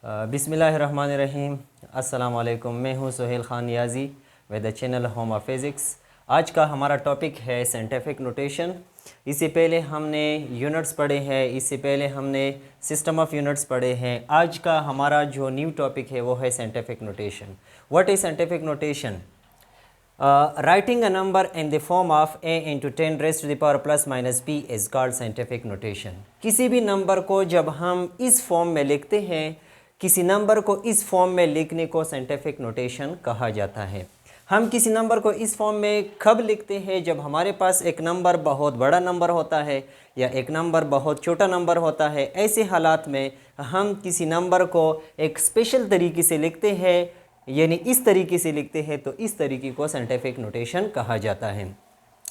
बिस्मिल्लाहिर्रहमानिर्रहीम। अस्सलाम वालेकुम। मैं हूं Suhail Khan Niazi with the channel home of physics. आज का हमारा टॉपिक है साइंटिफिक नोटेशन। इससे पहले हमने यूनिट्स पढ़े हैं, इससे पहले हमने सिस्टम ऑफ यूनिट्स पढ़े हैं। आज का हमारा जो न्यू टॉपिक है वो है scientific notation. What is scientific notation? Writing a number in the form of a into 10 raised to the power plus minus b is called scientific notation। किसी भी नंबर को जब हम इस फॉर्म में लिखते हैं, किसी नंबर को इस फॉर्म में लिखने को साइंटिफिक नोटेशन कहा जाता है। हम किसी नंबर को इस फॉर्म में कब लिखते हैं? जब हमारे पास एक नंबर बहुत बड़ा नंबर होता है या एक नंबर बहुत छोटा नंबर होता है। ऐसे हालात में हम किसी नंबर को एक स्पेशल तरीके से लिखते हैं, यानी इस तरीके से लिखते हैं, तो इस तरीके को साइंटिफिक नोटेशन कहा जाता है।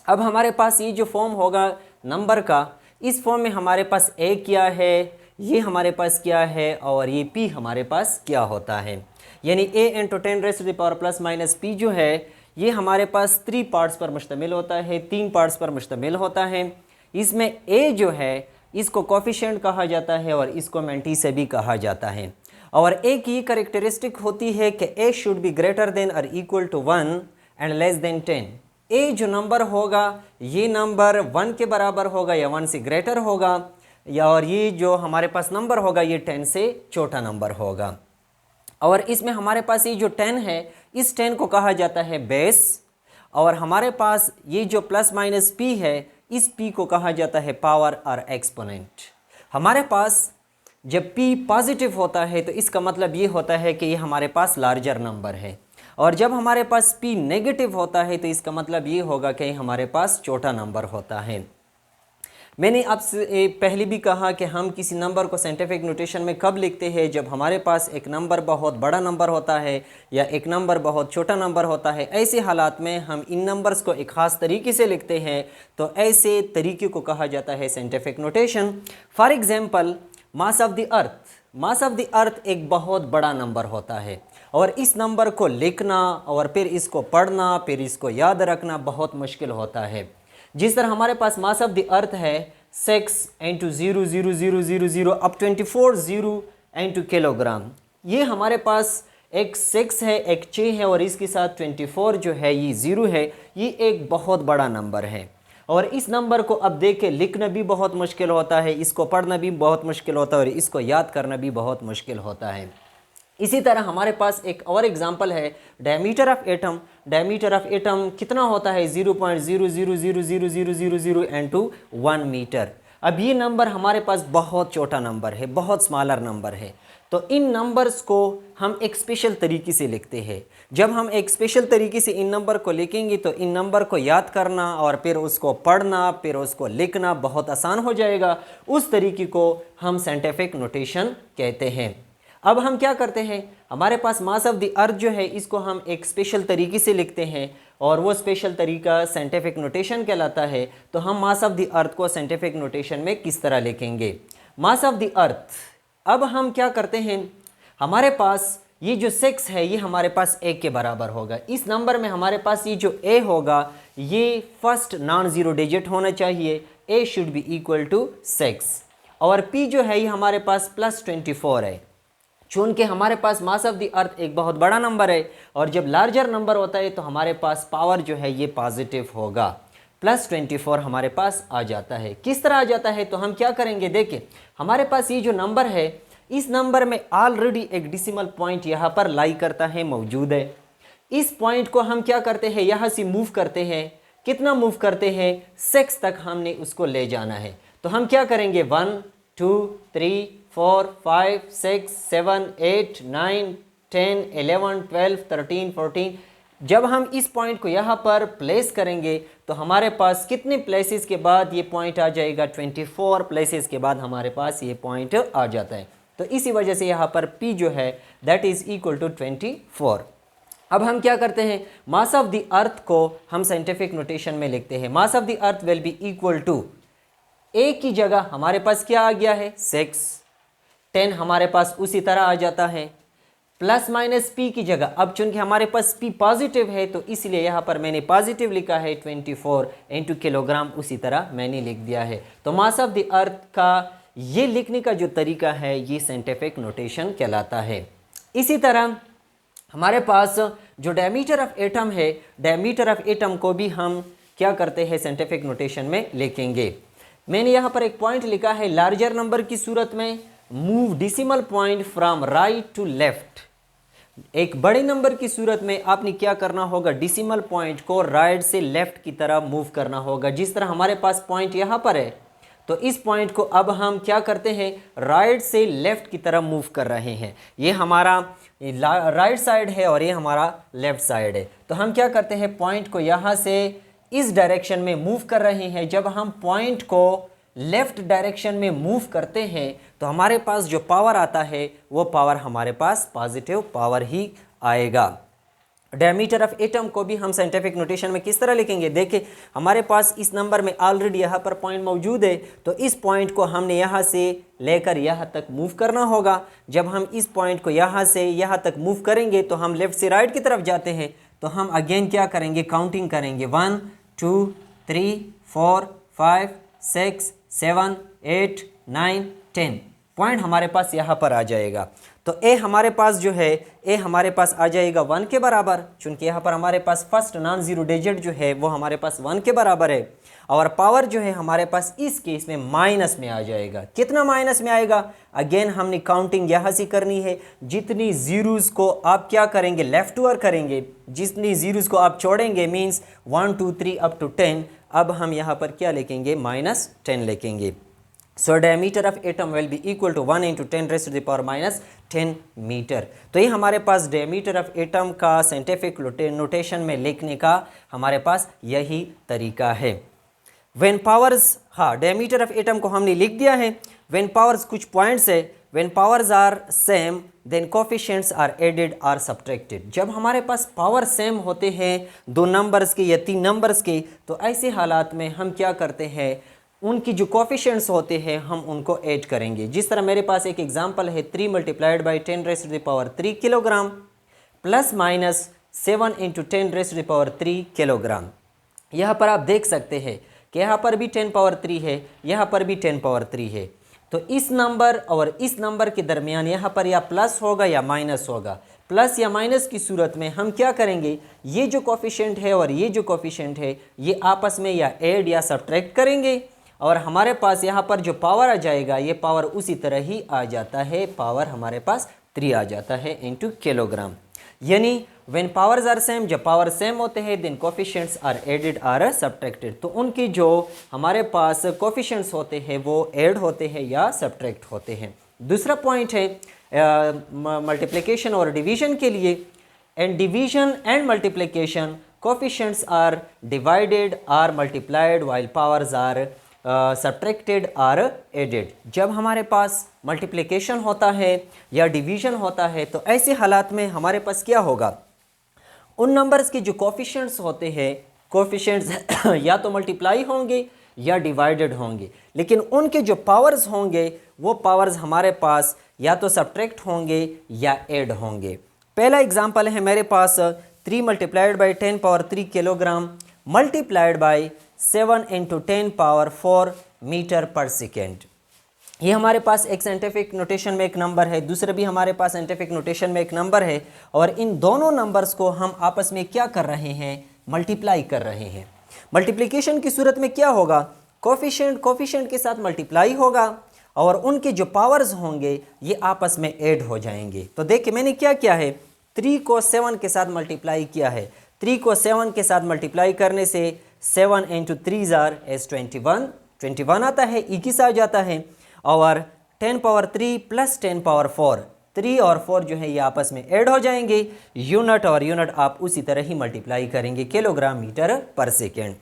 अब हमारे पास ये जो फॉर्म होगा नंबर का, इस फॉर्म में हमारे पास a क्या है, ये हमारे पास क्या है और ये p हमारे पास क्या होता है। यानी a into 10 raise to the power plus minus p जो है ये हमारे पास 3 पार्ट्स पर मुश्तमिल होता है, 3 पार्ट्स पर मुश्तमिल होता है। इसमें a जो है इसको कोफिशिएंट कहा जाता है और इसको मैंटी से भी कहा जाता है। और a की करेक्टरिस्टिक होती है कि a should be greater than और equal to 1 and less than 10। a जो नंबर होगा ये नंबर 1 के बराबर होगा या 1 से ग्रेटर होगा, या और ये जो हमारे पास नंबर होगा ये 10 से छोटा नंबर होगा। और इसमें हमारे पास ये जो 10 है, इस 10 को कहा जाता है बेस। और हमारे पास ये जो प्लस माइनस p है, इस p को कहा जाता है पावर और एक्सपोनेंट। हमारे पास जब p पॉजिटिव होता है तो इसका मतलब ये होता है कि ये हमारे पास लार्जर नंबर है, और जब हमारे पास p नेगेटिव होता है तो इसका मतलब ये होगा कि हमारे पास छोटा नंबर होता है। मैंने आपसे पहले भी कहा कि हम किसी नंबर को साइंटिफिक नोटेशन में कब लिखते हैं? जब हमारे पास एक नंबर बहुत बड़ा नंबर होता है या एक नंबर बहुत छोटा नंबर होता है। ऐसे हालात में हम इन नंबर्स को एक ख़ास तरीके से लिखते हैं, तो ऐसे तरीके को कहा जाता है scientific notation. For example mass of the earth. Mass of the अर्थ एक बहुत बड़ा नंबर होता है और इस नंबर को लिखना और फिर इसको पढ़ना, फिर इसको याद रखना बहुत मुश्किल होता है। जिस तरह हमारे पास मास ऑफ द अर्थ है 6 इंटू 0.0000 अब 24 0 इंटू किलोग्राम। ये हमारे पास एक 6 है, एक 6 है और इसके साथ 24 जो है ये 0 है। ये एक बहुत बड़ा नंबर है और इस नंबर को अब देख के लिखना भी बहुत मुश्किल होता है, इसको पढ़ना भी बहुत मुश्किल होता है और इसको याद करना भी बहुत मुश्किल होता है। इसी तरह हमारे पास एक और एग्जांपल है diameter of atom. Diameter of atom कितना होता है? 0.000000 इंटू 1 मीटर। अब ये नंबर हमारे पास बहुत छोटा नंबर है, बहुत स्मॉलर नंबर है। तो इन नंबर्स को हम एक स्पेशल तरीके से लिखते हैं। जब हम एक स्पेशल तरीके से इन नंबर को लिखेंगे तो इन नंबर को याद करना और फिर उसको पढ़ना, फिर उसको लिखना बहुत आसान हो जाएगा। उस तरीके को हम साइंटिफिक नोटेशन कहते हैं। अब हम क्या करते हैं? हमारे पास मास ऑफ द अर्थ जो है इसको हम एक स्पेशल तरीके से लिखते हैं और वो स्पेशल तरीका साइंटिफिक नोटेशन कहलाता है। तो हम मास ऑफ द अर्थ को साइंटिफिक नोटेशन में किस तरह लिखेंगे? मास ऑफ द अर्थ। अब हम क्या करते हैं? हमारे पास ये जो 6 है ये हमारे पास a के बराबर होगा। इस नंबर में हमारे पास ये जो a होगा ये फर्स्ट नॉन ज़ीरो डिजिट होना चाहिए। a should be equal to 6 और p जो है ये हमारे पास प्लस 24 है। चूँकि हमारे पास मास ऑफ द अर्थ एक बहुत बड़ा नंबर है और जब लार्जर नंबर होता है तो हमारे पास पावर जो है ये पॉजिटिव होगा। प्लस 24 हमारे पास आ जाता है। किस तरह आ जाता है? तो हम क्या करेंगे, देखिए हमारे पास ये जो नंबर है इस नंबर में ऑलरेडी एक डेसिमल पॉइंट यहाँ पर लाई करता है, मौजूद है। इस पॉइंट को हम क्या करते हैं? यहाँ से मूव करते हैं। कितना मूव करते हैं? 6 तक हमने उसको ले जाना है। तो हम क्या करेंगे? 1 2 3 4 5 6 7 8 9 10 11 12 13 14। जब हम इस पॉइंट को यहाँ पर प्लेस करेंगे तो हमारे पास कितने प्लेसेस के बाद ये पॉइंट आ जाएगा? 24 प्लेसेस के बाद हमारे पास ये पॉइंट आ जाता है। तो इसी वजह से यहाँ पर p जो है दैट इज़ इक्वल टू 24। अब हम क्या करते हैं? मास ऑफ द अर्थ को हम साइंटिफिक नोटेशन में लिखते हैं। Mass of the earth will be equal to a की जगह हमारे पास क्या आ गया है? 6। 10 हमारे पास उसी तरह आ जाता है। प्लस माइनस p की जगह, अब चूंकि हमारे पास p पॉजिटिव है तो इसलिए यहाँ पर मैंने पॉजिटिव लिखा है 24 इंटू किलोग्राम, उसी तरह मैंने लिख दिया है। तो मास ऑफ द अर्थ का ये लिखने का जो तरीका है ये साइंटिफिक नोटेशन कहलाता है। इसी तरह हमारे पास जो डायमीटर ऑफ एटम है, डायमीटर ऑफ एटम को भी हम क्या करते हैं, साइंटिफिक नोटेशन में लिखेंगे। मैंने यहाँ पर एक पॉइंट लिखा है, लार्जर नंबर की सूरत में move decimal point from right to left. एक बड़े नंबर की सूरत में आपने क्या करना होगा, डिसिमल पॉइंट को राइट से लेफ्ट की तरफ मूव करना होगा। जिस तरह हमारे पास पॉइंट यहाँ पर है, तो इस पॉइंट को अब हम क्या करते हैं, राइट से लेफ्ट की तरफ मूव कर रहे हैं। ये हमारा राइट साइड है और ये हमारा लेफ्ट साइड है। तो हम क्या करते हैं, पॉइंट को यहाँ से इस डायरेक्शन में मूव कर रहे हैं। जब हम पॉइंट को लेफ्ट डायरेक्शन में मूव करते हैं तो हमारे पास जो पावर आता है वो पावर हमारे पास पॉजिटिव पावर ही आएगा। डायमीटर ऑफ एटम को भी हम साइंटिफिक नोटेशन में किस तरह लिखेंगे, देखिए हमारे पास इस नंबर में ऑलरेडी यहाँ पर पॉइंट मौजूद है, तो इस पॉइंट को हमने यहाँ से लेकर यहाँ तक मूव करना होगा। जब हम इस पॉइंट को यहाँ से यहाँ तक मूव करेंगे तो हम लेफ्ट से राइट की तरफ जाते हैं। तो हम अगेन क्या करेंगे, काउंटिंग करेंगे, 1 2 3 4 5 6 7 8 9 10। पॉइंट हमारे पास यहाँ पर आ जाएगा। तो ए हमारे पास जो है, ए हमारे पास आ जाएगा 1 के बराबर, चूंकि यहाँ पर हमारे पास फर्स्ट नॉन जीरो डिजिट जो है वो हमारे पास 1 के बराबर है। और पावर जो है हमारे पास इस केस में माइनस में आ जाएगा। कितना माइनस में आएगा, अगेन हमने काउंटिंग यहाँ से करनी है। जितनी जीरोस को आप क्या करेंगे, लेफ्ट ओवर करेंगे, जितनी जीरोस को आप छोड़ेंगे, मीन्स 1 2 3 अप टू 10। अब हम यहाँ पर क्या लिखेंगे, -10 लिखेंगे। So diameter of atom will be equal to 1 × 10 raised to the power -10 meter. तो ये हमारे पास डायमीटर ऑफ एटम का साइंटिफिक नोटेशन में लिखने का हमारे पास यही तरीका है। व्हेन पावर्स, हाँ डायमीटर ऑफ एटम को हमने लिख दिया है। व्हेन पावर्स कुछ पॉइंट्स है, when powers are same then coefficients are added or subtracted. जब हमारे पास पावर सेम होते हैं दो नंबर्स के या तीन नंबर्स के, तो ऐसे हालात में हम क्या करते हैं, उनकी जो कोफिशिएंट्स होते हैं हम उनको ऐड करेंगे। जिस तरह मेरे पास एक एग्जांपल है, 3 × 10 raised to the power 3 kilogram plus minus 7 × 10 raised to the power 3 kilogram. यहाँ पर आप देख सकते हैं कि यहाँ पर भी 10 पावर 3 है, यहाँ पर भी 10 पावर 3 है। तो इस नंबर और इस नंबर के दरमियान यहाँ पर या प्लस होगा या माइनस होगा। प्लस या माइनस की सूरत में हम क्या करेंगे, ये जो कोफिशिएंट है और ये जो कोफिशिएंट है ये आपस में या ऐड या सब्ट्रैक्ट करेंगे, और हमारे पास यहाँ पर जो पावर आ जाएगा ये पावर उसी तरह ही आ जाता है, पावर हमारे पास 3 आ जाता है इनटू किलोग्राम। यानी व्हेन पावर्स आर सेम, जब पावर सेम होते हैं then coefficients are added or subtracted. तो उनकी जो हमारे पास कोफिशिएंट्स होते हैं वो ऐड होते हैं या सब्ट्रैक्ट होते हैं। दूसरा पॉइंट है मल्टीप्लिकेशन और डिवीजन के लिए। And division and multiplication coefficients are divided or multiplied while powers are subtracted or added. जब हमारे पास मल्टीप्लिकेशन होता है या डिवीजन होता है तो ऐसे हालात में हमारे पास क्या होगा, उन नंबर्स के जो कोफिशिएंट्स होते हैं, कोफिशिएंट्स या तो मल्टीप्लाई होंगे या डिवाइडेड होंगे, लेकिन उनके जो पावर्स होंगे वो पावर्स हमारे पास या तो सब्ट्रैक्ट होंगे या ऐड होंगे। पहला एग्जांपल है मेरे पास 3 × 10 power 3 kilogram multiplied by 7 × 10 power 4 meter per second. ये हमारे पास एक साइंटिफिक नोटेशन में एक नंबर है, दूसरा भी हमारे पास साइंटिफिक नोटेशन में एक नंबर है, और इन दोनों नंबर्स को हम आपस में क्या कर रहे हैं, मल्टीप्लाई कर रहे हैं। मल्टीप्लिकेशन की सूरत में क्या होगा, कोफिशिएंट के साथ मल्टीप्लाई होगा और उनके जो पावर्स होंगे ये आपस में ऐड हो जाएंगे। तो देखिए मैंने क्या किया है, 3 को 7 के साथ मल्टीप्लाई किया है। 3 को 7 के साथ मल्टीप्लाई करने से 7 × 3 is 21 आता है, 21 आ जाता है। और 10 पावर 3 प्लस 10 पावर 4, 3 और 4 जो है ये आपस में ऐड हो जाएंगे। यूनिट और यूनिट आप उसी तरह ही मल्टीप्लाई करेंगे, किलोग्राम मीटर पर सेकेंड।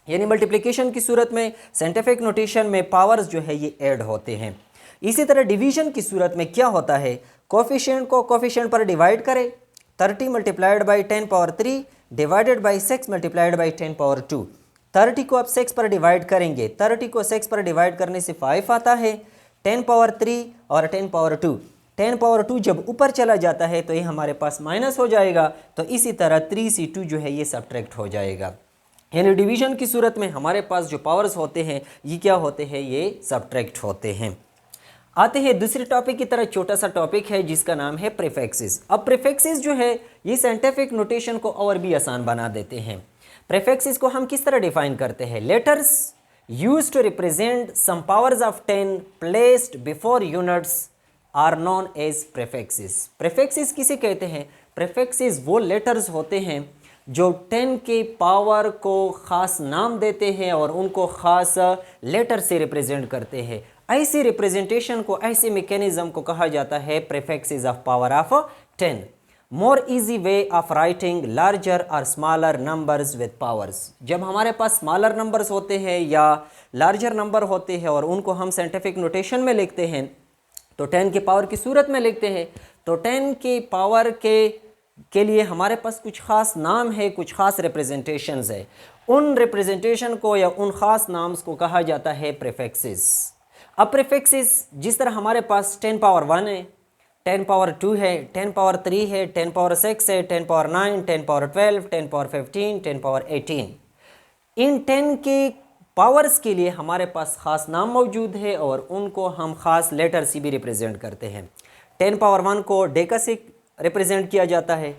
यानी मल्टीप्लिकेशन की सूरत में साइंटिफिक नोटेशन में पावर्स जो है ये ऐड होते हैं। इसी तरह डिवीजन की सूरत में क्या होता है, कोफिशिएंट को कोफिशिएंट पर डिवाइड करें, 30 × 10 पावर 3 डिवाइडेड बाई 6 × 10 पावर 2। 30 को आप 6 पर डिवाइड करेंगे, 30 को 6 पर डिवाइड करने से 5 आता है। 10 पावर 3 और 10 पावर 2, 10 पावर 2 जब ऊपर चला जाता है तो ये हमारे पास माइनस हो जाएगा। तो इसी तरह 3 से 2 जो है ये सब्ट्रैक्ट हो जाएगा। यानी डिवीजन की सूरत में हमारे पास जो पावर्स होते हैं ये क्या होते हैं, ये सब्ट्रैक्ट होते हैं। आते हैं दूसरे टॉपिक की तरह। छोटा सा टॉपिक है जिसका नाम है प्रीफिक्सेस। अब प्रीफिक्सेस जो है ये साइंटिफिक नोटेशन को और भी आसान बना देते हैं। प्रीफिक्सेस को हम किस तरह डिफाइन करते हैं? Letters used to represent some powers of 10 placed before units are known as prefixes. Prefixes किसे कहते हैं? प्रीफिक्सेस वो लेटर्स होते हैं जो 10 के पावर को ख़ास नाम देते हैं और उनको ख़ास लेटर से रिप्रेजेंट करते हैं। ऐसी रिप्रेजेंटेशन को, ऐसे मैकेनिज्म को कहा जाता है prefixes of power of 10। More easy way of writing larger और स्मॉलर नंबर्स विद पावर्स। जब हमारे पास स्मॉलर नंबर्स होते हैं या लार्जर नंबर होते हैं और उनको हम साइंटिफिक नोटेशन में लिखते हैं तो 10 के पावर की सूरत में लिखते हैं, तो 10 के पावर के लिए हमारे पास कुछ ख़ास नाम है, कुछ ख़ास रिप्रेजेंटेशंस है। उन रिप्रेजेंटेशन को या उन ख़ास नाम्स को कहा जाता है प्रीफिक्सेस। अब प्रीफिक्सेस जिस तरह हमारे पास 10 पावर 1 है, 10 पावर 2 है, 10 पावर 3 है, 10 पावर 6 है, 10 पावर 9, 10 पावर 12, 10 पावर 15, 10 पावर 18। इन 10 के पावर्स के लिए हमारे पास ख़ास नाम मौजूद है और उनको हम ख़ास लेटर से भी रिप्रेजेंट करते हैं। 10 पावर 1 को डेका से रिप्रेजेंट किया जाता है,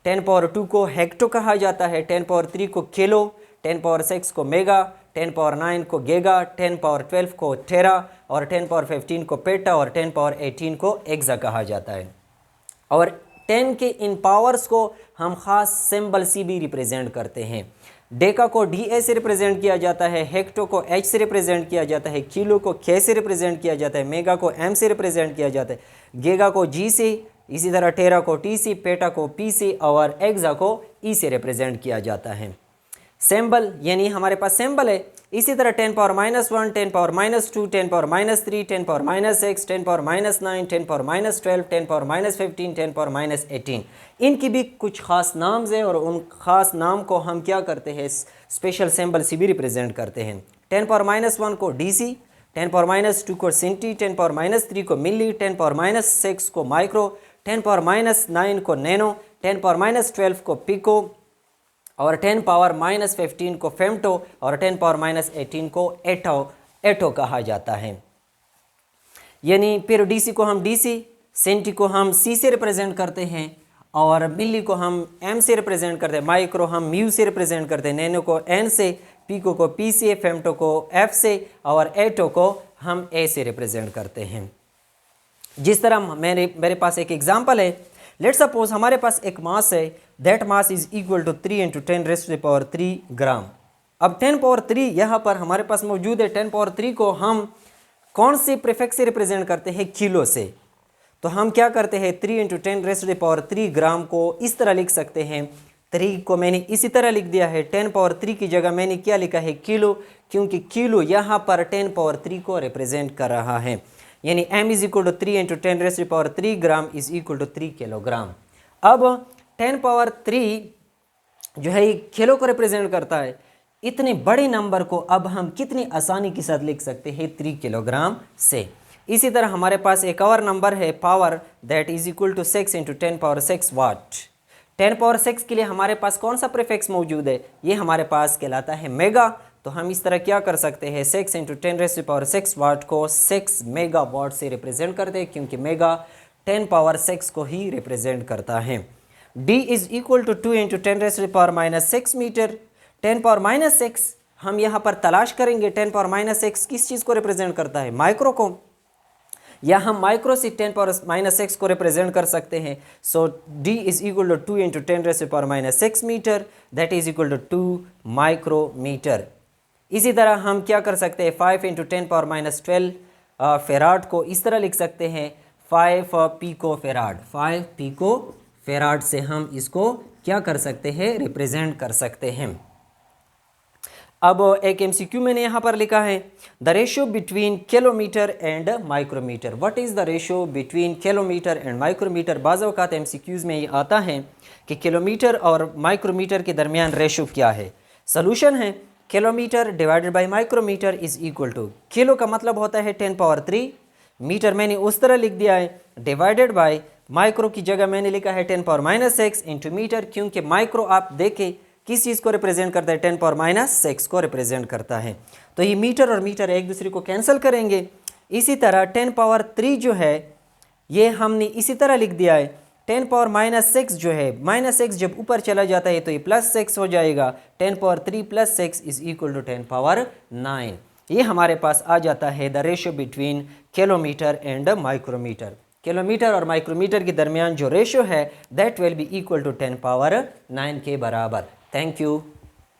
10 पावर 2 को हेक्टो कहा जाता है, 10 पावर 3 को किलो, 10 पावर 6 को मेगा, 10 पावर 9 को गेगा, 10 पावर 12 को टेरा और 10 पावर 15 को पेटा और 10 पावर 18 को एक्सा कहा जाता है। और 10 के इन पावर्स को हम ख़ास सिंबल से भी रिप्रेजेंट करते हैं। डेका को DA से रिप्रेजेंट किया जाता है, हेक्टो को H से रिप्रेजेंट किया जाता है, किलो को K से रिप्रेजेंट किया जाता है, मेगा को M से रिप्रेजेंट किया जाता है, गेगा को G से, इसी तरह टेरा को T से, पेटा को P से और एक्सा को E से रिप्रेजेंट किया जाता है। सिंबल यानी हमारे पास सिंबल है। इसी तरह 10 power -1, 10 power -2, 10 power -3, 10 power -6, 10 power -9, 10 power -12, 10 power -15, 10 power -18, इनकी भी कुछ ख़ास नाम्स हैं और उन ख़ास नाम को हम क्या करते हैं? स्पेशल सिंबल से भी रिप्रेजेंट करते हैं। 10 पावर -1 को DC, 10 पावर -2 को सेंटी, 10 पावर -3 को मिली, 10 पावर -6 को माइक्रो, 10 पावर -9 को नैनो, 10 पावर -12 को पिको और 10 पावर -15 को फेमटो और 10 पावर -18 को एटो कहा जाता है। यानी फिर DC को हम DC, सेंटी को हम C से रिप्रेजेंट करते हैं और मिली को हम M से रिप्रेजेंट करते हैं, माइक्रो हम म्यू से रिप्रेजेंट करते हैं, नैनो को N से, पिको को P से, फेमटो को F से और एटो को हम A से रिप्रेजेंट करते हैं। जिस तरह मेरे पास एक एग्जाम्पल है। लेट सपोज हमारे पास एक मास है, that mass is equal to 3 × 10⁻³ gram. अब 10 पावर 3 यहाँ पर हमारे पास मौजूद है। 10 पावर 3 को हम कौन से प्रीफिक्स से रिप्रेजेंट करते हैं? किलो से। तो हम क्या करते हैं? 3 × 10⁻³ ग्राम को इस तरह लिख सकते हैं। 3 को मैंने इसी तरह लिख दिया है। 10 पावर 3 की जगह मैंने क्या लिखा है? किलो, क्योंकि किलो यहाँ पर 10 पावर 3 को रिप्रेजेंट कर रहा है। यानी m is equal to 3 × 10⁻³ gram is equal to 3 kilogram. अब 10 पावर 3 जो है ये किलो को रिप्रेजेंट करता है। इतने बड़े नंबर को अब हम कितनी आसानी के साथ लिख सकते हैं? 3 किलोग्राम से। इसी तरह हमारे पास एक और नंबर है power, that is equal to 6 × 10 power 6 watt. 10 power 6 के लिए हमारे पास कौन सा प्रीफिक्स मौजूद है? ये हमारे पास कहलाता है मेगा। तो हम इस तरह क्या कर सकते हैं? 6 × 10⁻6 वाट को 6 मेगा वाट से रिप्रेजेंट करते हैं, क्योंकि मेगा 10 पावर 6 को ही रिप्रेजेंट करता है। D is equal to 2 × 10⁻6 meter. 10 power -6 हम यहाँ पर तलाश करेंगे। 10 पावर -6 किस चीज़ को रिप्रेजेंट करता है? माइक्रो को, या हम माइक्रो से 10 पावर -6 को रिप्रेजेंट कर सकते हैं। So D is equal to 2 × 10⁻6 meter, that is equal to 2 micrometer. इसी तरह हम क्या कर सकते हैं? 5 × 10 पावर -12 फेराड को इस तरह लिख सकते हैं, 5 पिको फेराड। 5 पिको फेराड से हम इसको क्या कर सकते हैं? रिप्रेजेंट कर सकते हैं। अब एक MCQ मैंने यहाँ पर लिखा है, the ratio between kilometer and micrometer. What is the ratio between kilometer and micrometer? बाज़ औक़ात MCQs में ये आता है कि किलोमीटर और माइक्रोमीटर के दरमियान रेशियो क्या है। सॉल्यूशन है kilometer divided by micrometer is equal to, kilo का मतलब होता है 10 पावर 3, मीटर मैंने उस तरह लिख दिया है, डिवाइडेड बाय माइक्रो की जगह मैंने लिखा है 10 पावर -6 इंटू मीटर, क्योंकि माइक्रो आप देखें किस चीज़ को रिप्रेजेंट करता है? 10 पावर -6 को रिप्रेजेंट करता है। तो ये मीटर और मीटर एक दूसरे को कैंसिल करेंगे। इसी तरह 10 पावर 3 जो है ये हमने इसी तरह लिख दिया है। 10 पावर -6 जो है, -6 जब ऊपर चला जाता है तो ये +6 हो जाएगा। 10 power 3 + 6 is equal to 10 power 9। ये हमारे पास आ जाता है the ratio between kilometer and micrometer. Kilometer और माइक्रोमीटर के दरमियान जो रेशो है that will be equal to 10 power 9 के बराबर। Thank you.